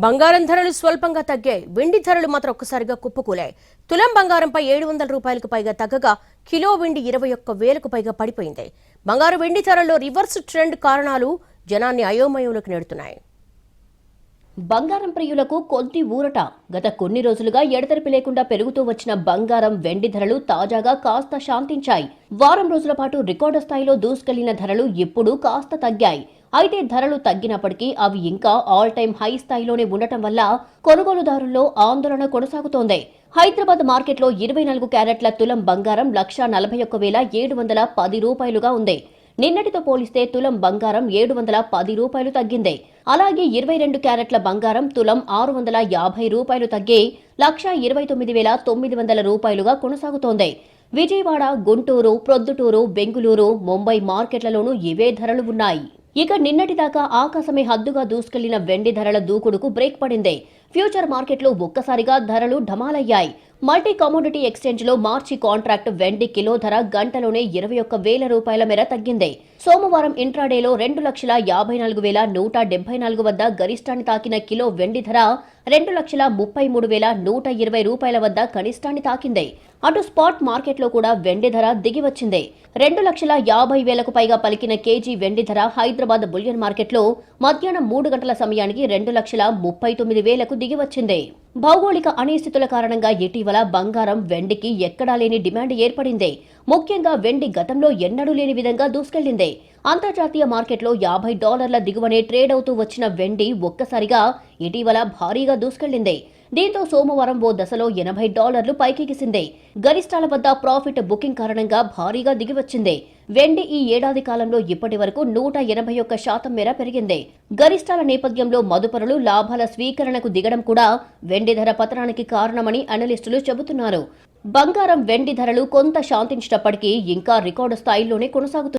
బంగారం ధరలు స్వల్పంగా తగ్గాయి. వెండి ధరలు మాత్రం ఒక్కసారిగా కుప్పకూలాయి. తులం బంగారంపై 700 రూపాయలకు పైగా తగ్గగా కిలో వెండి 21,000కు పైగా పడిపోయింది. బంగారు వెండి ధరల్లో రివర్స్ ట్రెండ్ కారణాలు జనాన్ని అయోమయంలోకి నెడుతున్నాయి. బంగారం ప్రియులకు కొద్ది ఊరట. గత కొన్ని రోజులుగా ఎడతెరిపి లేకుండా పెరుగుతూ వచ్చిన బంగారం వెండి ధరలు తాజాగా కాస్త శాంతించాయి. వారం రోజుల పాటు రికార్డు స్థాయిలో దూసుకెళ్లిన ధరలు ఇప్పుడు కాస్త తగ్గాయి. అయితే ధరలు తగ్గినప్పటికీ అవి ఇంకా ఆల్ టైమ్ హై స్థాయిలోనే ఉండటం వల్ల కొనుగోలుదారుల్లో ఆందోళన కొనసాగుతోంది. హైదరాబాద్ మార్కెట్లో 24 క్యారెట్ల తులం బంగారం 1,41,710 రూపాయలుగా ఉంది. నిన్నటితో పోలిస్తే తులం బంగారం 710 రూపాయలు తగ్గింది. అలాగే 22 క్యారెట్ల బంగారం తులం 650 రూపాయలు తగ్గి 1,29,900 రూపాయలుగా కొనసాగుతోంది. విజయవాడ, గుంటూరు, ప్రొద్దుటూరు, బెంగుళూరు, ముంబై మార్కెట్లలోనూ ఇవే ధరలు ఉన్నాయి. ఇక నిన్నటిదాకా ఆకాశమే హద్దుగా దూసుకెళ్లిన వెండి ధరల దూకుడుకు బ్రేక్ పడింది. ఫ్యూచర్ మార్కెట్లో ఒక్కసారిగా ధరలు ఢమాలయ్యాయి. మల్టీ కమోడిటీ ఎక్స్చేంజ్ లో మార్చి కాంట్రాక్ట్ వెండి కిలో ధర గంటలోనే 21,000 రూపాయల మేర తగ్గింది. సోమవారం ఇంట్రాడేలో 2,54,174 వద్ద గరిష్టాన్ని తాకిన కిలో వెండి ధర 2,33,120 రూపాయల వద్ద కనిష్టాన్ని తాకింది. అటు స్పాట్ మార్కెట్లో కూడా వెండి ధర దిగివచ్చింది. 2,50,000కు పైగా పలికిన కేజీ వెండి ధర హైదరాబాద్ బులియన్ మార్కెట్లో మధ్యాహ్నం 3 గంటల సమయానికి 2,39,000కు దిగివచ్చింది. భౌగోళిక అనిశ్చితుల కారణంగా ఇటీవల బంగారం వెండికి ఎక్కడా లేని డిమాండ్ ఏర్పడింది. ముఖ్యంగా వెండి గతంలో ఎన్నడూ లేని విధంగా దూసుకెళ్లింది. అంతర్జాతీయ మార్కెట్లో $50 దిగువనే ట్రేడ్ అవుతూ వచ్చిన వెండి ఒక్కసారిగా ఇటీవల భారీగా దూసుకెళ్లింది. దీంతో సోమవారం ఓ దశలో $80 పైకెగిసింది. గరిష్టాల వద్ద ప్రాఫిట్ బుకింగ్ కారణంగా భారీగా దిగివచ్చింది. వెండి ఈ ఏడాది కాలంలో ఇప్పటి వరకు 181% మేర పెరిగింది. గరిష్టాల నేపథ్యంలో మదుపరులు లాభాల స్వీకరణకు దిగడం కూడా వెండి ధర పతనానికి కారణమని అనలిస్టులు చెబుతున్నారు. బంగారం వెండి ధరలు కొంత శాంతించినప్పటికీ ఇంకా రికార్డు స్థాయిలోనే కొనసాగుతున్నాయి.